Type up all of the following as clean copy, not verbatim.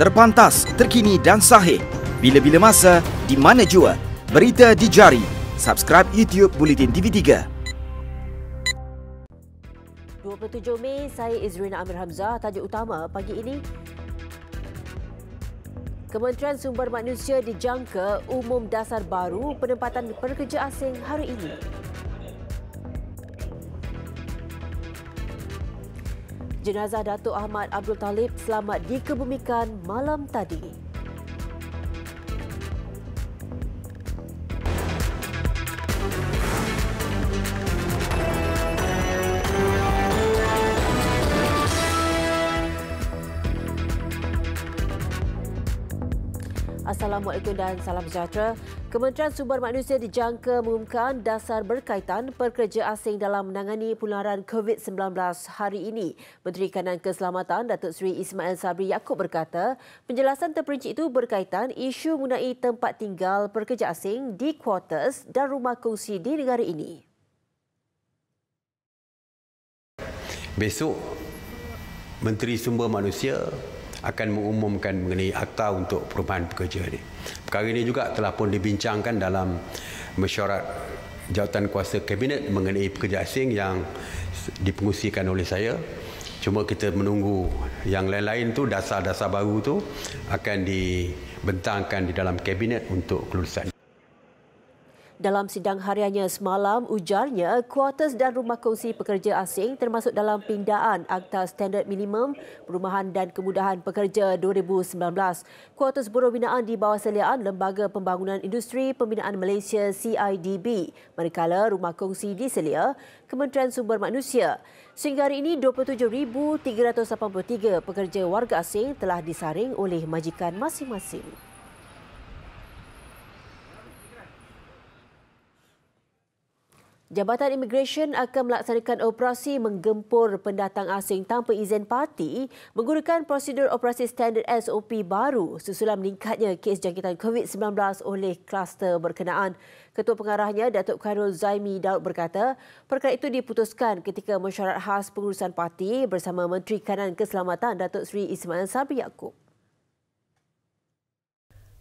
Terpantas, terkini dan sahih. Bila-bila masa, di mana jua. Berita di jari. Subscribe YouTube Bulletin TV3. 27 Mei, saya Izrina Amir Hamzah. Tajuk utama pagi ini, Kementerian Sumber Manusia dijangka umum dasar baru penempatan pekerja asing hari ini. Jenazah Datuk Ahmad Abdul Talib selamat dikebumikan malam tadi. Assalamualaikum dan salam sejahtera. Kementerian Sumber Manusia dijangka mengumumkan dasar berkaitan pekerja asing dalam menangani penularan COVID-19 hari ini. Menteri Kanan Keselamatan Datuk Seri Ismail Sabri Yaakob berkata, penjelasan terperinci itu berkaitan isu mengenai tempat tinggal pekerja asing di kuartus dan rumah kongsi di negara ini. Besok, Menteri Sumber Manusia akan mengumumkan mengenai akta untuk perubahan pekerja ini. Perkara ini juga telah pun dibincangkan dalam mesyuarat jawatan kuasa Kabinet mengenai pekerja asing yang dipengusikan oleh saya. Cuma kita menunggu yang lain-lain tu, dasar-dasar baru tu akan dibentangkan di dalam Kabinet untuk kelulusan. Dalam sidang hariannya semalam, ujarnya kuartus dan rumah kongsi pekerja asing termasuk dalam pindaan Akta Standard Minimum Perumahan dan Kemudahan Pekerja 2019. Kuartus buruh binaan di bawah seliaan Lembaga Pembangunan Industri Pembinaan Malaysia CIDB, manakala rumah kongsi diselia Kementerian Sumber Manusia. Sehingga hari ini, 27,383 pekerja warga asing telah disaring oleh majikan masing-masing. Jabatan Imigresen akan melaksanakan operasi menggempur pendatang asing tanpa izin parti menggunakan prosedur operasi standard SOP baru susulan meningkatnya kes jangkitan COVID-19 oleh kluster berkenaan. Ketua Pengarahnya, Datuk Khairul Zaimi Daud berkata, perkara itu diputuskan ketika mesyuarat khas pengurusan parti bersama Menteri Kanan Keselamatan Datuk Seri Ismail Sabri Yaakob.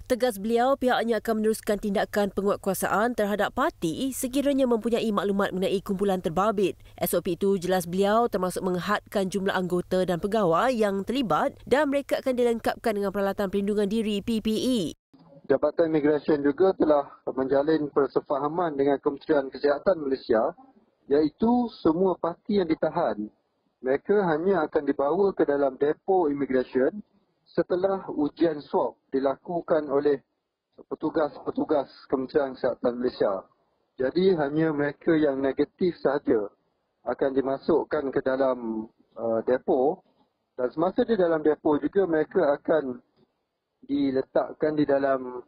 Tegas beliau, pihaknya akan meneruskan tindakan penguatkuasaan terhadap parti sekiranya mempunyai maklumat mengenai kumpulan terbabit. SOP itu, jelas beliau, termasuk menghadkan jumlah anggota dan pegawai yang terlibat dan mereka akan dilengkapkan dengan peralatan perlindungan diri PPE. Jabatan Imigresen juga telah menjalin persefahaman dengan Kementerian Kesihatan Malaysia, iaitu semua parti yang ditahan, mereka hanya akan dibawa ke dalam depo imigresen setelah ujian swab dilakukan oleh petugas-petugas Kementerian Kesihatan Malaysia. Jadi hanya mereka yang negatif sahaja akan dimasukkan ke dalam depo, dan semasa di dalam depo juga mereka akan diletakkan di dalam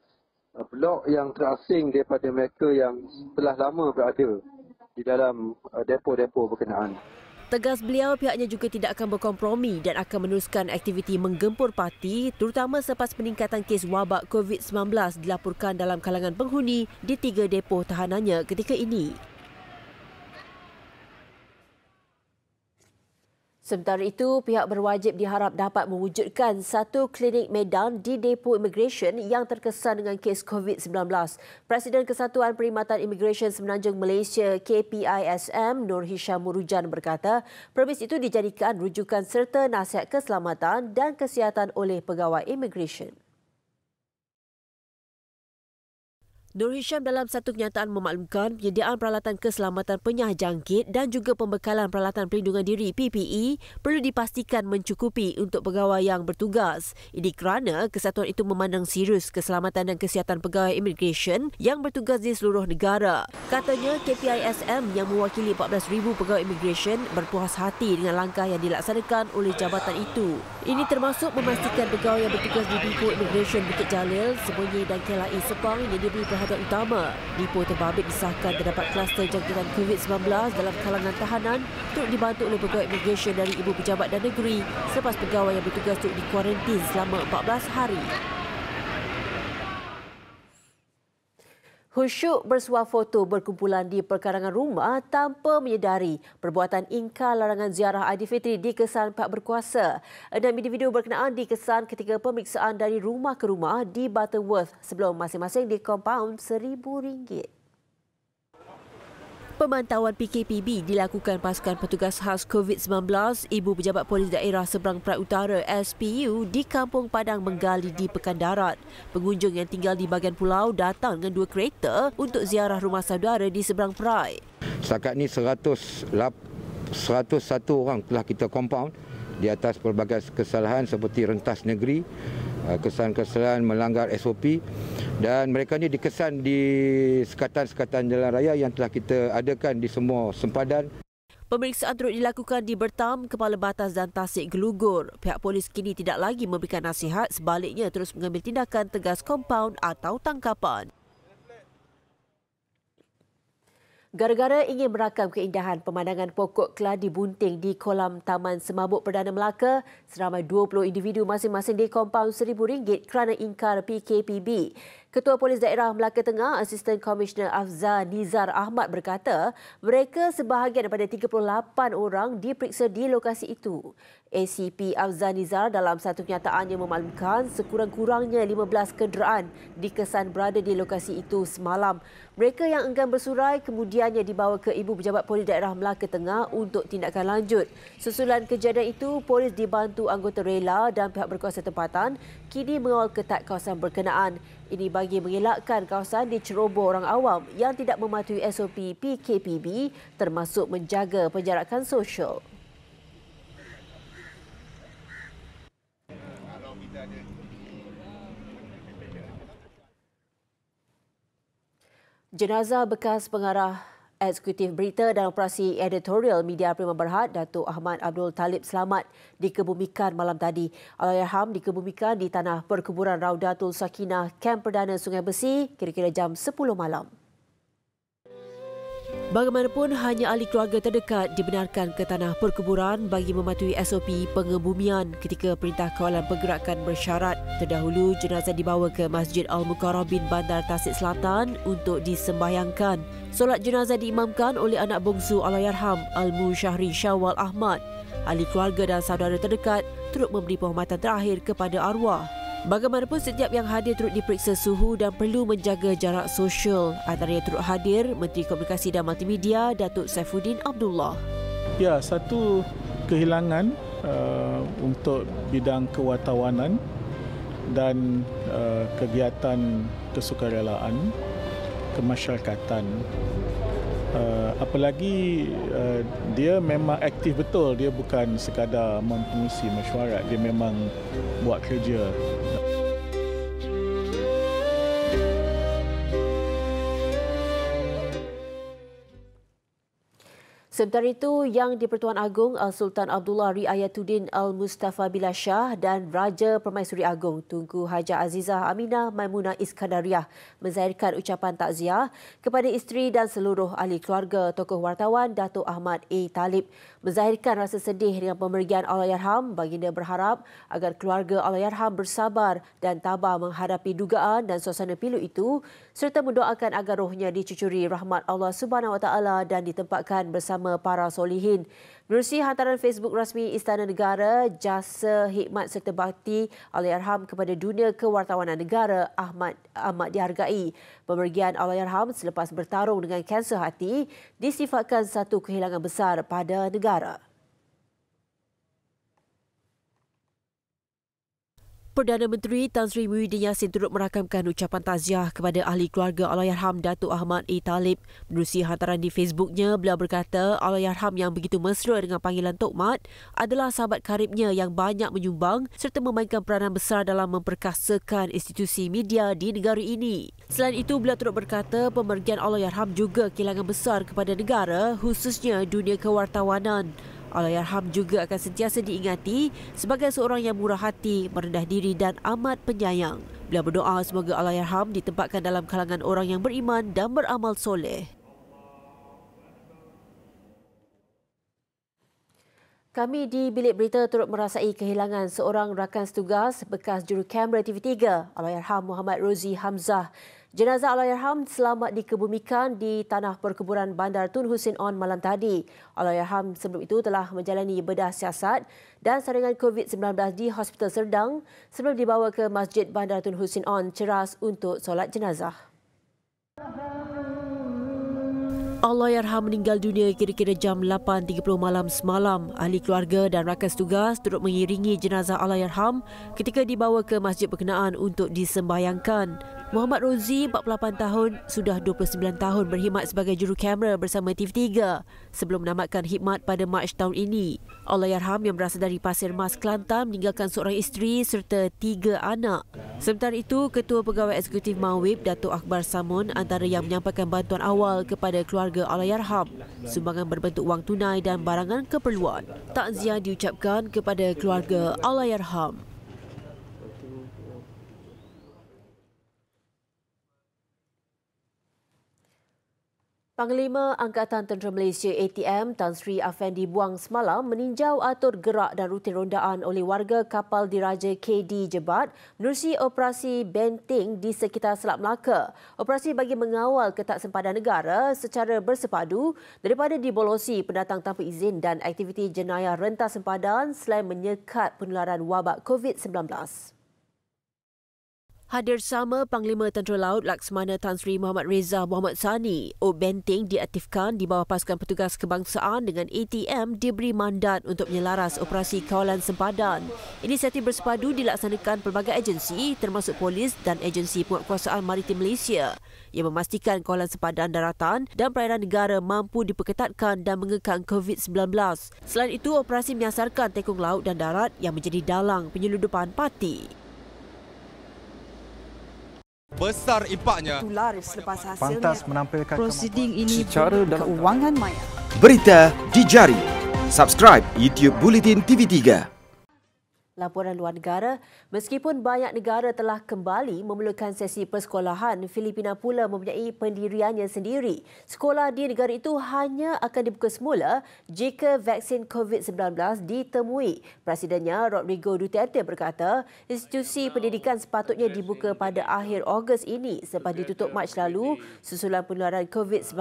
blok yang terasing daripada mereka yang telah lama berada di dalam depo-depo berkenaan. Tegas beliau, pihaknya juga tidak akan berkompromi dan akan meneruskan aktiviti menggempur parti terutama selepas peningkatan kes wabak COVID-19 dilaporkan dalam kalangan penghuni di 3 depo tahanannya ketika ini. Sementara itu, pihak berwajib diharap dapat mewujudkan satu klinik medan di depo imigresen yang terkesan dengan kes COVID-19. Presiden Kesatuan Perkhidmatan Imigresen Semenanjung Malaysia KPISM Nur Hisham Murujan berkata, permis itu dijadikan rujukan serta nasihat keselamatan dan kesihatan oleh pegawai imigresen. Nur Hisham dalam satu kenyataan memaklumkan penyediaan peralatan keselamatan penyakit jangkit dan juga pembekalan peralatan perlindungan diri PPE perlu dipastikan mencukupi untuk pegawai yang bertugas. Ini kerana kesatuan itu memandang serius keselamatan dan kesihatan pegawai imigresen yang bertugas di seluruh negara. Katanya KPISM yang mewakili 14,000 pegawai imigresen berpuas hati dengan langkah yang dilaksanakan oleh jabatan itu. Ini termasuk memastikan pegawai yang bertugas di depo imigresen Bukit Jalil, Sembunyi dan KLIA Sepang yang diberi perhatian utama. Depo terbabit disahkan terdapat kluster jangkitan COVID-19 dalam kalangan tahanan turut dibantu oleh pegawai imigresen dari Ibu Pejabat dan Negeri selepas pegawai yang bertugas turut dikuarantin selama 14 hari. Khusyuk bersuah foto berkumpulan di perkarangan rumah tanpa menyedari perbuatan ingkar larangan ziarah Aidilfitri dikesan pihak berkuasa. 6 individu berkenaan dikesan ketika pemeriksaan dari rumah ke rumah di Butterworth sebelum masing-masing dikompaun RM1,000. Pemantauan PKPB dilakukan pasukan petugas khas COVID-19 Ibu Pejabat Polis Daerah Seberang Perak Utara SPU di Kampung Padang Menggali di Pekan Darat. Pengunjung yang tinggal di bahagian pulau datang dengan 2 kereta untuk ziarah rumah saudara di seberang perai. Setakat ini 101 orang telah kita compound di atas pelbagai kesalahan seperti rentas negeri, kesalahan-kesalahan melanggar SOP, dan mereka ni dikesan di sekatan-sekatan jalan raya yang telah kita adakan di semua sempadan. Pemeriksaan turut dilakukan di Bertam, Kepala Batas dan Tasik Gelugur. Pihak polis kini tidak lagi memberikan nasihat, sebaliknya terus mengambil tindakan tegas kompaun atau tangkapan. Gara-gara ingin merakam keindahan pemandangan pokok keladi bunting di kolam Taman Semabuk Perdana Melaka, seramai 20 individu masing-masing dikompaun RM1,000 kerana ingkar PKPB. Ketua Polis Daerah Melaka Tengah, Asisten Komisioner Afza Nizar Ahmad berkata, mereka sebahagian daripada 38 orang diperiksa di lokasi itu. ACP Afza Nizar dalam satu kenyataannya memaklumkan sekurang-kurangnya 15 kenderaan dikesan berada di lokasi itu semalam. Mereka yang enggan bersurai kemudiannya dibawa ke Ibu Pejabat Polis Daerah Melaka Tengah untuk tindakan lanjut. Susulan kejadian itu, polis dibantu anggota rela dan pihak berkuasa tempatan kini mengawal ketat kawasan berkenaan. Ini bagi mengelakkan kawasan diceroboh orang awam yang tidak mematuhi SOP PKPB termasuk menjaga penjarakan sosial. Jenazah bekas pengarah Eksekutif Berita dan Operasi Editorial Media Prima Berhad, Datuk Ahmad Abdul Talib selamat dikebumikan malam tadi. Allahyarham dikebumikan di tanah perkuburan Raudatul Sakinah, Kamp Perdana Sungai Besi kira-kira jam 10 malam. Bagaimanapun, hanya ahli keluarga terdekat dibenarkan ke tanah perkuburan bagi mematuhi SOP pengebumian ketika Perintah Kawalan Pergerakan bersyarat. Terdahulu, jenazah dibawa ke Masjid Al-Mukarrabin Bandar Tasik Selatan untuk disembahyangkan. Solat jenazah diimamkan oleh anak bongsu Allahyarham Al-Musyahri Syawal Ahmad. Ahli keluarga dan saudara terdekat turut memberi penghormatan terakhir kepada arwah. Bagaimanapun, setiap yang hadir turut diperiksa suhu dan perlu menjaga jarak sosial. Antara yang turut hadir, Menteri Komunikasi dan Multimedia Datuk Saifuddin Abdullah. Ya, satu kehilangan untuk bidang kewartawanan dan kegiatan kesukarelaan, kemasyarakatan. Apalagi dia memang aktif betul, dia bukan sekadar mempengurusi mesyuarat, dia memang buat kerja. Sementara itu, Yang di-Pertuan Agong Al-Sultan Abdullah Riayatuddin Al-Mustafa Billah Shah dan Raja Permaisuri Agong Tunku Hajah Azizah Aminah Maimunah Iskandariah menzahirkan ucapan takziah kepada isteri dan seluruh ahli keluarga tokoh wartawan Datuk Ahmad A. Talib. Menzahirkan rasa sedih dengan pemergian Allahyarham, baginda berharap agar keluarga Allahyarham bersabar dan tabah menghadapi dugaan dan suasana pilu itu serta mendoakan agar rohnya dicucuri rahmat Allah Subhanahu Wa Taala dan ditempatkan bersama para solihin. Menerusi hantaran Facebook rasmi Istana Negara, jasa hikmat serta bakti Allahyarham kepada dunia kewartawanan negara amat dihargai. Pemergian Allahyarham selepas bertarung dengan kanser hati disifatkan satu kehilangan besar pada negara. Perdana Menteri Tan Sri Muhyiddin Yassin turut merakamkan ucapan takziah kepada ahli keluarga Allahyarham Datuk Ahmad A. Talib. Menerusi hantaran di Facebooknya, beliau berkata Allahyarham yang begitu mesra dengan panggilan Tok Mat adalah sahabat karibnya yang banyak menyumbang serta memainkan peranan besar dalam memperkasakan institusi media di negara ini. Selain itu, beliau turut berkata pemergian Allahyarham juga kehilangan besar kepada negara, khususnya dunia kewartawanan. Allahyarham juga akan sentiasa diingati sebagai seorang yang murah hati, merendah diri dan amat penyayang. Beliau berdoa semoga Allahyarham ditempatkan dalam kalangan orang yang beriman dan beramal soleh. Kami di Bilik Berita turut merasai kehilangan seorang rakan setugas bekas juru kamera TV3, Allahyarham Muhammad Rozi Hamzah. Jenazah Allahyarham selamat dikebumikan di tanah perkuburan Bandar Tun Hussein On malam tadi. Allahyarham sebelum itu telah menjalani bedah siasat dan saringan COVID-19 di Hospital Serdang sebelum dibawa ke Masjid Bandar Tun Hussein On Ceras untuk solat jenazah. Allahyarham meninggal dunia kira-kira jam 8.30 malam semalam. Ahli keluarga dan rakan setugas turut mengiringi jenazah Allahyarham ketika dibawa ke masjid berkenaan untuk disembahyangkan. Muhammad Rozi, 48 tahun, sudah 29 tahun berkhidmat sebagai jurukamera bersama TV3 sebelum menamatkan khidmat pada Mac tahun ini. Allahyarham yang berasal dari Pasir Mas, Kelantan meninggalkan seorang isteri serta 3 anak. Sementara itu, Ketua Pegawai Eksekutif Mawib, Datuk Akbar Samun, antara yang menyampaikan bantuan awal kepada keluarga Allahyarham. Sumbangan berbentuk wang tunai dan barangan keperluan. Takziah diucapkan kepada keluarga Allahyarham. Panglima Angkatan Tentera Malaysia ATM Tan Sri Afendi Buang semalam meninjau atur gerak dan rutin rondaan oleh warga kapal diraja KD Jebat menerusi operasi Benting di sekitar Selat Melaka. Operasi bagi mengawal ketaksempadan negara secara bersepadu daripada dibolosi pendatang tanpa izin dan aktiviti jenayah rentas sempadan selain menyekat penularan wabak COVID-19. Hadir sama Panglima Tentera Laut Laksamana Tan Sri Muhammad Reza Muhammad Sani. OP Benting diaktifkan di bawah pasukan petugas kebangsaan dengan ATM diberi mandat untuk menyelaras operasi kawalan sempadan. Inisiatif bersepadu dilaksanakan pelbagai agensi termasuk polis dan agensi penguatkuasaan maritim Malaysia yang memastikan kawalan sempadan daratan dan perairan negara mampu diperketatkan dan mengekang COVID-19. Selain itu, operasi menyasarkan tekong laut dan darat yang menjadi dalang penyeludupan parti. Besar impaknya. Tular selepas hasilnya. Pantas menampilkan prosiding ini secara dalam keuangan maya. Berita di jari. Subscribe YouTube Bulletin TV3. Laporan luar negara, meskipun banyak negara telah kembali memerlukan sesi persekolahan, Filipina pula mempunyai pendiriannya sendiri. Sekolah di negara itu hanya akan dibuka semula jika vaksin COVID-19 ditemui. Presidennya Rodrigo Duterte berkata, institusi pendidikan sepatutnya dibuka pada akhir Ogos ini selepas ditutup Mac lalu susulan penularan COVID-19.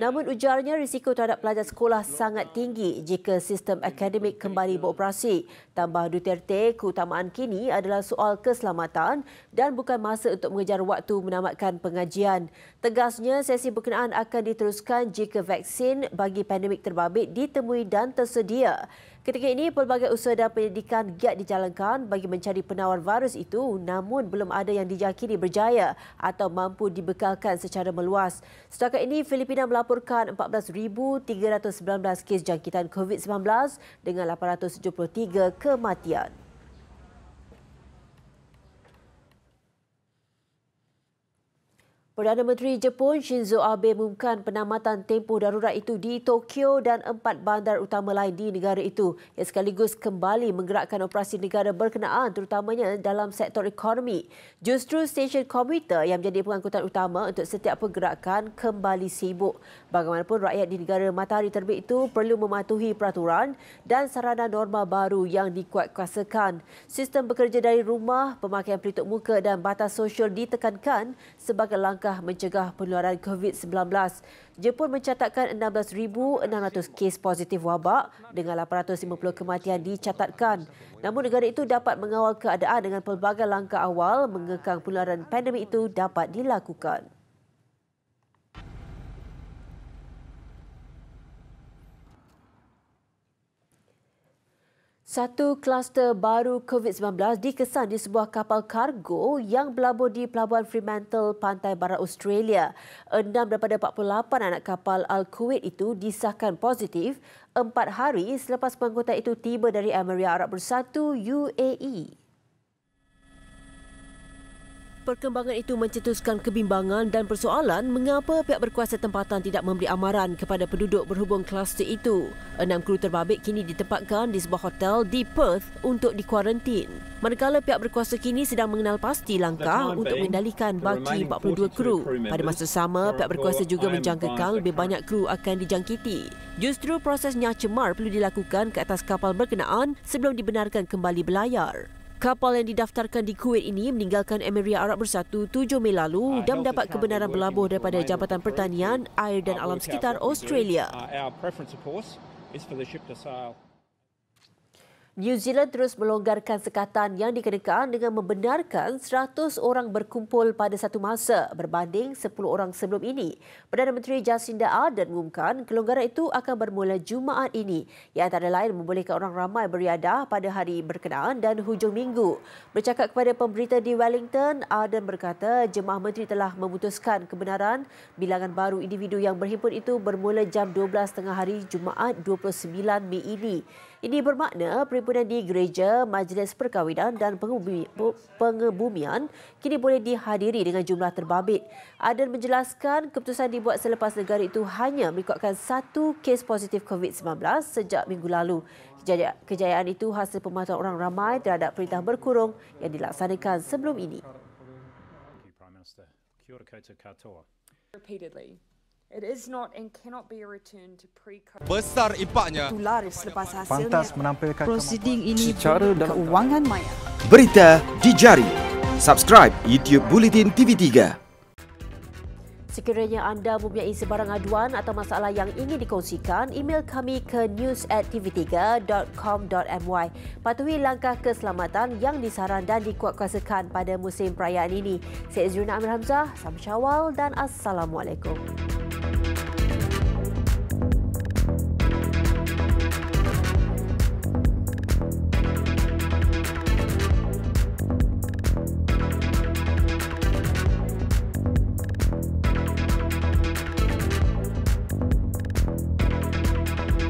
Namun ujarnya risiko terhadap pelajar sekolah sangat tinggi jika sistem akademik kembali beroperasi. Tambah Duterte, keutamaan kini adalah soal keselamatan dan bukan masa untuk mengejar waktu menamatkan pengajian. Tegasnya, sesi berkenaan akan diteruskan jika vaksin bagi pandemik terbabit ditemui dan tersedia. Ketika ini, pelbagai usaha dan pendidikan giat dijalankan bagi mencari penawar virus itu, namun belum ada yang diyakini berjaya atau mampu dibekalkan secara meluas. Setakat ini, Filipina melaporkan 14,319 kes jangkitan COVID-19 dengan 873 kematian. Perdana Menteri Jepun Shinzo Abe mengumumkan penamatan tempoh darurat itu di Tokyo dan 4 bandar utama lain di negara itu yang sekaligus kembali menggerakkan operasi negara berkenaan terutamanya dalam sektor ekonomi. Justru stesen komuter yang menjadi pengangkutan utama untuk setiap pergerakan kembali sibuk. Bagaimanapun rakyat di negara matahari terbit itu perlu mematuhi peraturan dan sarana norma baru yang dikuatkuasakan. Sistem bekerja dari rumah, pemakaian pelitup muka dan batas sosial ditekankan sebagai langkah mencegah penularan COVID-19. Jepun mencatatkan 16,600 kes positif wabak dengan 850 kematian dicatatkan. Namun negara itu dapat mengawal keadaan dengan pelbagai langkah awal mengekang penularan pandemik itu dapat dilakukan. Satu kluster baru COVID-19 dikesan di sebuah kapal kargo yang berlabuh di Pelabuhan Fremantle, pantai barat Australia. 6 daripada 48 anak kapal Al-Kuwait itu disahkan positif 4 hari selepas pengangkutan itu tiba dari Emirat Arab Bersatu UAE. Perkembangan itu mencetuskan kebimbangan dan persoalan mengapa pihak berkuasa tempatan tidak memberi amaran kepada penduduk berhubung kluster itu. 6 kru terbabit kini ditempatkan di sebuah hotel di Perth untuk dikuarantin. Manakala pihak berkuasa kini sedang mengenal pasti langkah untuk mengendalikan baki 42 kru. Pada masa sama, pihak berkuasa juga menjangkakan lebih banyak kru akan dijangkiti. Justru proses nyah cemar perlu dilakukan ke atas kapal berkenaan sebelum dibenarkan kembali berlayar. Kapal yang didaftarkan di Kuwait ini meninggalkan Emiria Arab Bersatu 7 Mei lalu dan mendapat kebenaran berlabuh daripada Jabatan Pertanian, Air dan Alam Sekitar Australia. New Zealand terus melonggarkan sekatan yang dikenakan dengan membenarkan 100 orang berkumpul pada satu masa berbanding 10 orang sebelum ini. Perdana Menteri Jacinda Ardern mengumumkan kelonggaran itu akan bermula Jumaat ini, yang antara lain membolehkan orang ramai beriadah pada hari berkenaan dan hujung minggu. Bercakap kepada pemberita di Wellington, Ardern berkata jemaah menteri telah memutuskan kebenaran bilangan baru individu yang berhimpun itu bermula jam 12 tengah hari Jumaat 29 Mei ini. Ini bermakna perhimpunan di gereja, majlis perkahwinan dan pengebumian kini boleh dihadiri dengan jumlah terbabit. Aden menjelaskan keputusan dibuat selepas negara itu hanya merekodkan 1 kes positif COVID-19 sejak minggu lalu. Kejayaan itu hasil pemantauan orang ramai terhadap perintah berkurung yang dilaksanakan sebelum ini. Repeatedly. It is not and cannot be a return to pre-COVID. Besar impaknya. Laris selepas hasilnya. Pantas menampilkan prosiding ini secara dalam keuangan maya. Berita di jari. Subscribe YouTube Bulletin TV3. Sekiranya anda mempunyai sebarang aduan atau masalah yang ingin dikongsikan, email kami ke news@tv3.com.my. Patuhi langkah keselamatan yang disaran dan dikuatkuasakan pada musim perayaan ini. Saya Izrina Amir Hamzah, Salam Syawal dan Assalamualaikum.